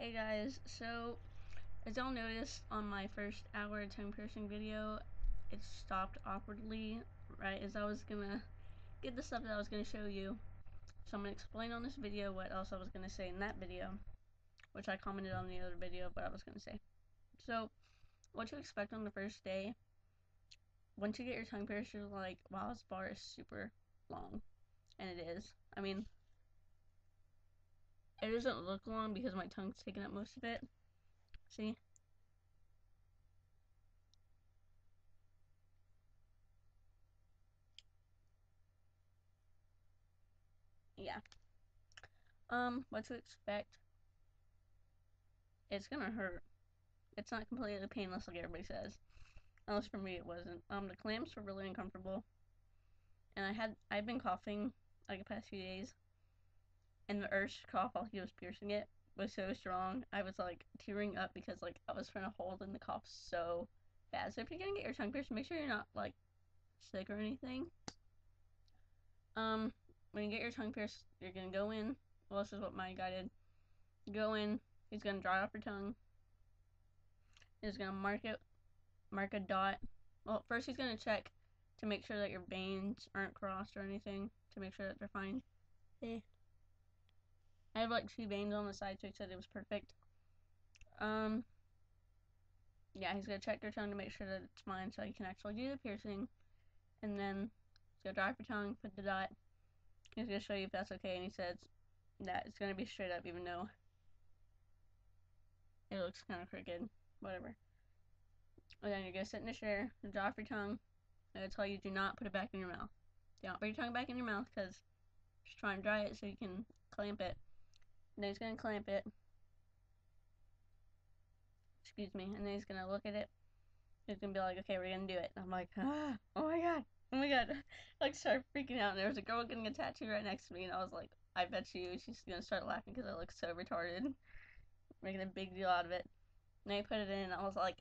Hey guys, so as y'all noticed on my first hour tongue piercing video, it stopped awkwardly right as I was gonna get the stuff that I was gonna show you. So I'm gonna explain on this video what else I was gonna say in that video, which I commented on the other video what I was gonna say. So what to expect on the first day. Once you get your tongue pierced, you're like, wow, this bar is super long. And it is. I mean, it doesn't look long because my tongue's taking up most of it. See? Yeah. What to expect. It's gonna hurt. It's not completely painless like everybody says. Unless for me it wasn't. The clamps were really uncomfortable. And I've been coughing like the past few days. And the urge to cough while he was piercing it was so strong. I was like tearing up because like I was trying to hold in the cough so bad. So if you're gonna get your tongue pierced, make sure you're not like sick or anything. When you get your tongue pierced, you're gonna go in. Well, this is what my guy did. Go in. He's gonna dry off your tongue. He's gonna mark a dot. Well, first he's gonna check to make sure that your veins aren't crossed or anything, to make sure that they're fine. See? I have like 2 veins on the side, so he said it was perfect. Yeah, he's gonna check your tongue to make sure that it's fine so you can actually do the piercing. And then he's gonna dry off your tongue, put the dot. He's gonna show you if that's okay, and he says that it's gonna be straight up even though it looks kind of crooked. Whatever. And then you're gonna sit in the chair, and dry off your tongue. I'm gonna tell you, do not put it back in your mouth. Do not put your tongue back in your mouth because just try and dry it so you can clamp it. And then he's gonna clamp it. Excuse me. And then he's gonna look at it. He's gonna be like, okay, we're gonna do it. And I'm like, ah, oh my god. I like started freaking out. And there was a girl getting a tattoo right next to me, and I was like, I bet you she's gonna start laughing because I look so retarded, making a big deal out of it. And I put it in, and I was like,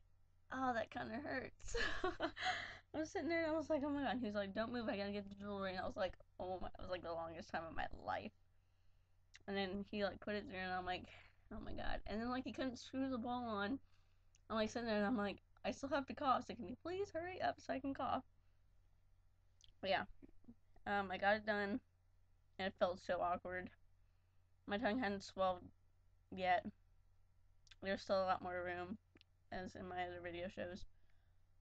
oh, that kind of hurts. I was sitting there, and I was like, oh my god. He was like, don't move, I gotta get the jewelry. And I was like, oh my, it was like the longest time of my life. And then he like put it there, and I'm like, oh my god. And then like he couldn't screw the ball on. I'm like sitting there, and I'm like, I still have to cough, so can you please hurry up so I can cough? But yeah, I got it done, and it felt so awkward. My tongue hadn't swelled yet. There's still a lot more room, as in my other video shows.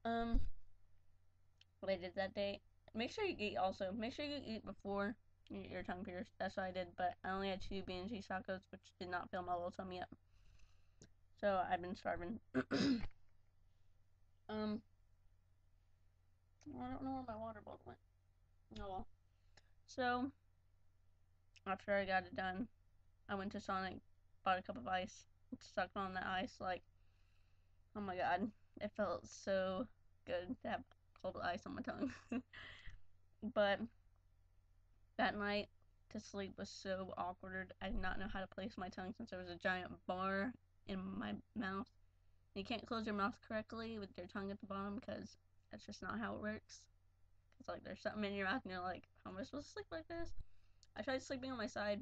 What I did that day. Make sure you eat also. Make sure you eat before you get your tongue pierced. That's what I did, but I only had 2 bean and cheese tacos, which did not fill my little tummy up. So I've been starving. I don't know where my water bottle went. Oh well. So after I got it done, I went to Sonic, bought a cup of ice, sucked on the ice. Like, oh my god, it felt so good to have cold ice on my tongue. But that night to sleep was so awkward. I did not know how to place my tongue since there was a giant bar in my mouth. You can't close your mouth correctly with your tongue at the bottom because that's just not how it works. It's like there's something in your mouth and you're like, how am I supposed to sleep like this? I tried sleeping on my side,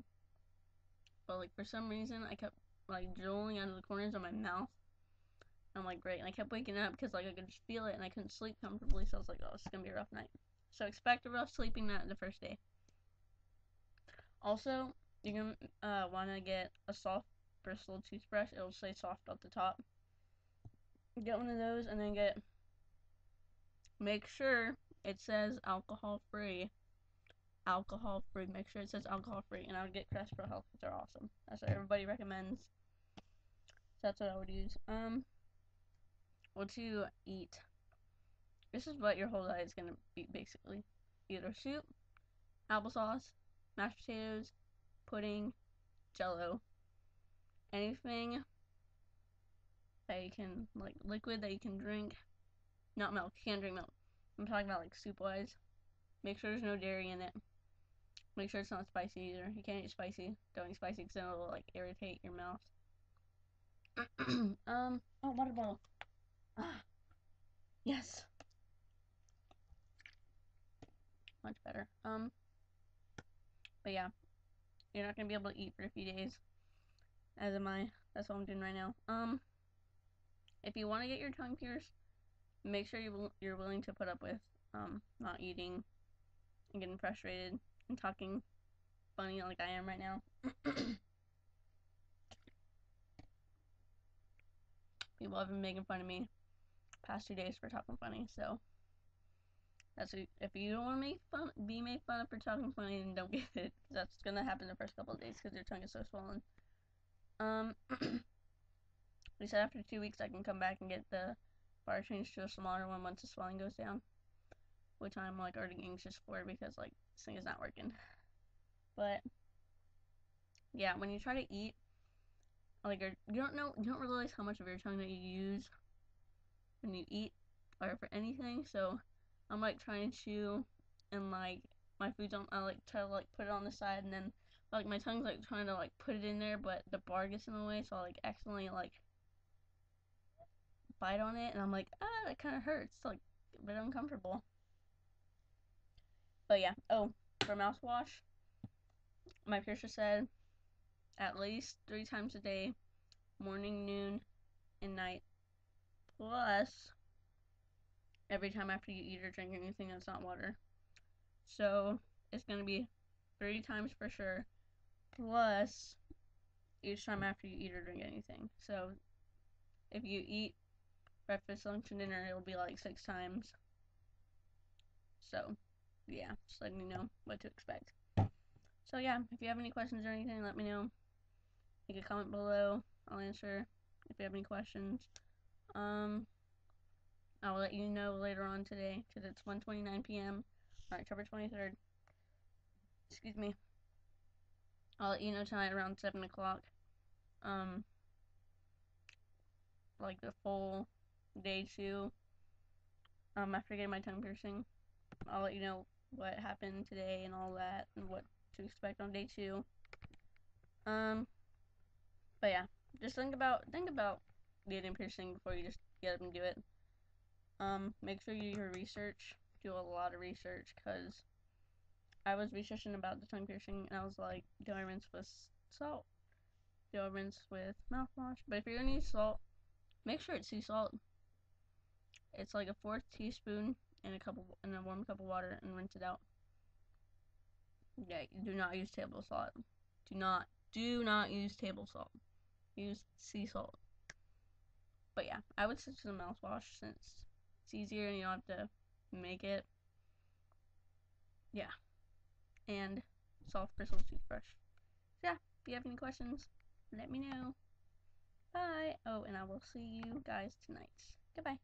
but like for some reason I kept like drooling out of the corners of my mouth. I'm like, great. And I kept waking up because like I could just feel it and I couldn't sleep comfortably. So I was like, oh, it's gonna be a rough night. So expect a rough sleeping night the first day. Also, you're gonna want to get a soft bristled toothbrush. It'll say soft at the top. Get one of those and then make sure it says alcohol free. Alcohol free. Make sure it says alcohol free. And I would get Crest Pro Health because they're awesome. That's what everybody recommends. So that's what I would use. What to eat. This is what your whole diet is gonna be basically. Either soup, applesauce, mashed potatoes, pudding, jello. Anything that you can, like, liquid that you can drink. Not milk. You can't drink milk. I'm talking about, like, soup-wise. Make sure there's no dairy in it. Make sure it's not spicy either. You can't eat spicy. Don't eat spicy because it'll, like, irritate your mouth. Oh, water bottle. Ah, yes. Much better. But yeah. You're not gonna be able to eat for a few days. As am I. That's what I'm doing right now. If you want to get your tongue pierced, make sure you're willing to put up with not eating and getting frustrated and talking funny like I am right now. People have been making fun of me past 2 days for talking funny, so if you don't want to be made fun of for talking funny, then don't get it. That's gonna happen the first couple of days because your tongue is so swollen. They said after 2 weeks I can come back and get the bar changed to a smaller one once the swelling goes down, which I'm like already anxious for because like this thing is not working. But yeah, when you try to eat, like you don't realize how much of your tongue that you use when you eat or for anything. So I'm like trying to chew and like my food's on. I like try to like put it on the side and then like my tongue's like trying to like put it in there, but the bar gets in the way, so I like accidentally like bite on it, and I'm like, that kind of hurts. It's like a bit uncomfortable. But yeah. Oh, for mouthwash, my piercer said at least 3 times a day, morning, noon, and night, plus every time after you eat or drink anything that's not water. So it's gonna be 3 times for sure, plus each time after you eat or drink anything. So if you eat breakfast, lunch, and dinner, it'll be like 6 times. So yeah, just letting you know what to expect. So yeah, if you have any questions or anything, let me know. You can comment below. I'll answer if you have any questions. I'll let you know later on today because it's 1:29 p.m. on October 23rd. Excuse me. I'll let you know tonight around 7 o'clock. Like the full day 2. After getting my tongue piercing, I'll let you know what happened today and all that and what to expect on day 2. But yeah, just think about getting piercing before you just get up and do it. Make sure you do your research. Do a lot of research because I was researching about the tongue piercing and I was like, do I rinse with salt? Do I rinse with mouthwash? But if you're gonna use salt, make sure it's sea salt. It's like a 1/4 teaspoon in a warm cup of water and rinse it out. Yeah, do not use table salt. Do not use table salt. Use sea salt. But yeah, I would switch to the mouthwash since it's easier and you don't have to make it. Yeah. And soft bristle toothbrush. So yeah, if you have any questions, let me know. Bye. Oh, and I will see you guys tonight. Goodbye.